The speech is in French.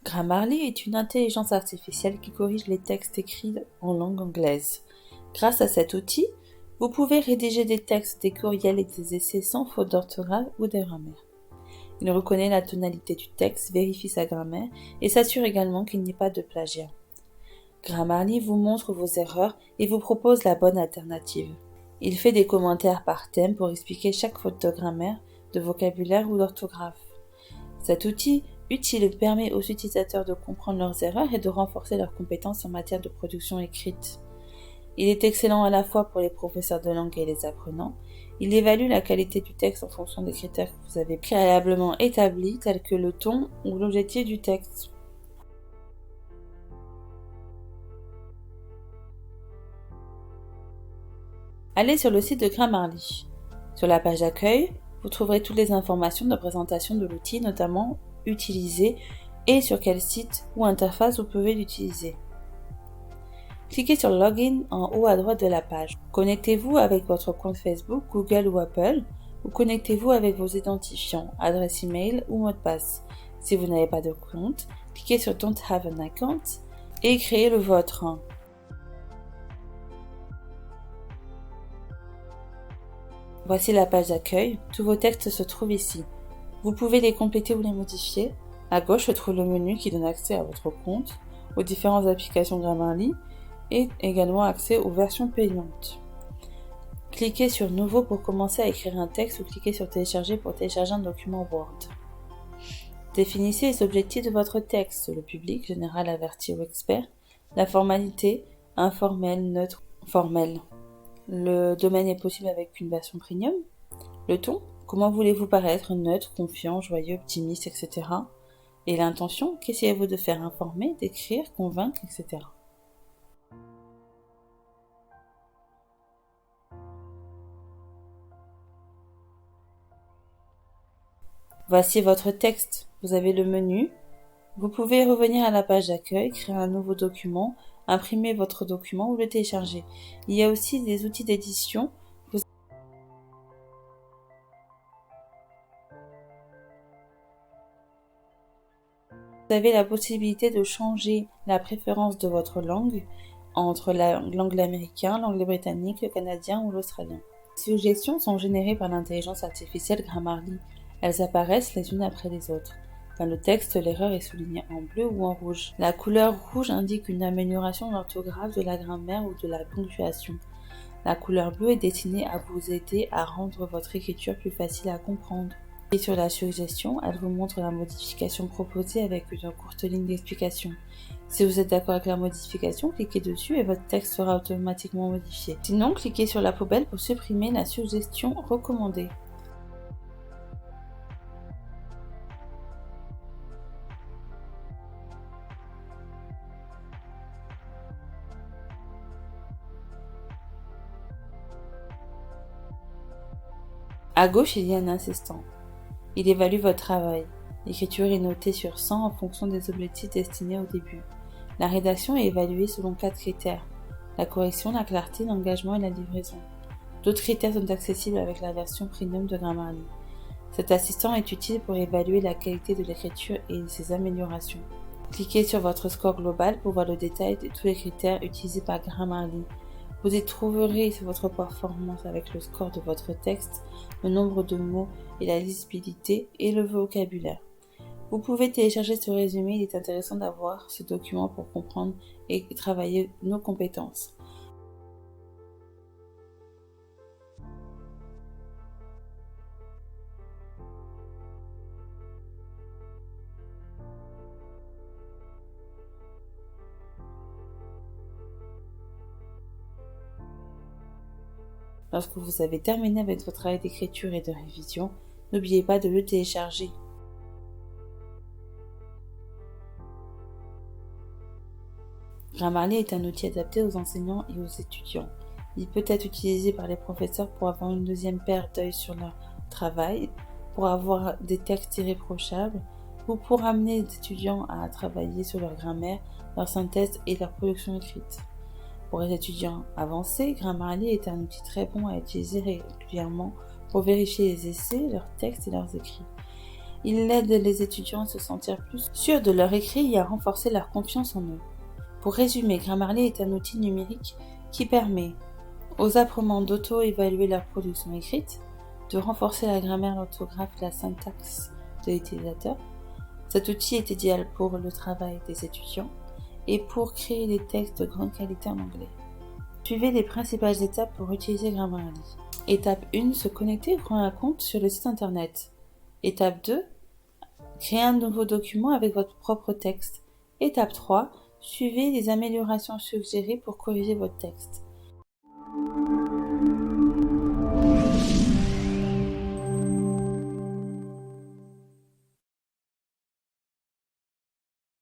Grammarly est une intelligence artificielle qui corrige les textes écrits en langue anglaise. Grâce à cet outil, vous pouvez rédiger des textes, des courriels et des essais sans faute d'orthographe ou de grammaire. Il reconnaît la tonalité du texte, vérifie sa grammaire et s'assure également qu'il n'y ait pas de plagiat. Grammarly vous montre vos erreurs et vous propose la bonne alternative. Il fait des commentaires par thème pour expliquer chaque faute de grammaire, de vocabulaire ou d'orthographe. Cet outil utile permet aux utilisateurs de comprendre leurs erreurs et de renforcer leurs compétences en matière de production écrite. Il est excellent à la fois pour les professeurs de langue et les apprenants. Il évalue la qualité du texte en fonction des critères que vous avez préalablement établis, tels que le ton ou l'objectif du texte. Allez sur le site de Grammarly. Sur la page d'accueil, vous trouverez toutes les informations de présentation de l'outil, notamment utilisé et sur quel site ou interface vous pouvez l'utiliser. Cliquez sur Login en haut à droite de la page. Connectez-vous avec votre compte Facebook, Google ou Apple, ou connectez-vous avec vos identifiants, adresse email ou mot de passe. Si vous n'avez pas de compte, cliquez sur Don't have an account et créez le vôtre. Voici la page d'accueil, tous vos textes se trouvent ici. Vous pouvez les compléter ou les modifier. À gauche se trouve le menu qui donne accès à votre compte, aux différentes applications Grammarly et également accès aux versions payantes. Cliquez sur Nouveau pour commencer à écrire un texte ou cliquez sur Télécharger pour télécharger un document Word. Définissez les objectifs de votre texte, le public, général, averti ou expert, la formalité, informel, neutre, formel. Le domaine est possible avec une version premium. Le ton, comment voulez-vous paraître, neutre, confiant, joyeux, optimiste, etc. Et l'intention, qu'essayez-vous de faire informer, d'écrire, convaincre, etc. Voici votre texte. Vous avez le menu. Vous pouvez revenir à la page d'accueil, créer un nouveau document, imprimer votre document ou le télécharger. Il y a aussi des outils d'édition. Vous avez la possibilité de changer la préférence de votre langue entre l'anglais américain, l'anglais britannique, le canadien ou l'australien. Les suggestions sont générées par l'intelligence artificielle Grammarly. Elles apparaissent les unes après les autres. Dans le texte, l'erreur est soulignée en bleu ou en rouge. La couleur rouge indique une amélioration de l'orthographe, de la grammaire ou de la ponctuation. La couleur bleue est destinée à vous aider à rendre votre écriture plus facile à comprendre. Et sur la suggestion, elle vous montre la modification proposée avec une courte ligne d'explication. Si vous êtes d'accord avec la modification, cliquez dessus et votre texte sera automatiquement modifié. Sinon, cliquez sur la poubelle pour supprimer la suggestion recommandée. À gauche, il y a un assistant. Il évalue votre travail. L'écriture est notée sur 100 en fonction des objectifs destinés au début. La rédaction est évaluée selon 4 critères. La correction, la clarté, l'engagement et la livraison. D'autres critères sont accessibles avec la version premium de Grammarly. Cet assistant est utile pour évaluer la qualité de l'écriture et ses améliorations. Cliquez sur votre score global pour voir le détail de tous les critères utilisés par Grammarly. Vous y trouverez votre performance avec le score de votre texte, le nombre de mots et la lisibilité et le vocabulaire. Vous pouvez télécharger ce résumé, il est intéressant d'avoir ce document pour comprendre et travailler nos compétences. Lorsque vous avez terminé avec votre travail d'écriture et de révision, n'oubliez pas de le télécharger. Grammarly est un outil adapté aux enseignants et aux étudiants. Il peut être utilisé par les professeurs pour avoir une deuxième paire d'œil sur leur travail, pour avoir des textes irréprochables, ou pour amener les étudiants à travailler sur leur grammaire, leur synthèse et leur production écrite. Pour les étudiants avancés, Grammarly est un outil très bon à utiliser régulièrement pour vérifier les essais, leurs textes et leurs écrits. Il aide les étudiants à se sentir plus sûrs de leur écrit et à renforcer leur confiance en eux. Pour résumer, Grammarly est un outil numérique qui permet aux apprenants d'auto-évaluer leur production écrite, de renforcer la grammaire, l'orthographe et la syntaxe de l'utilisateur. Cet outil est idéal pour le travail des étudiants et pour créer des textes de grande qualité en anglais. Suivez les principales étapes pour utiliser Grammarly. Étape 1. Se connecter ou créer un compte sur le site internet. Étape 2. Créer un nouveau document avec votre propre texte. Étape 3. Suivez les améliorations suggérées pour corriger votre texte.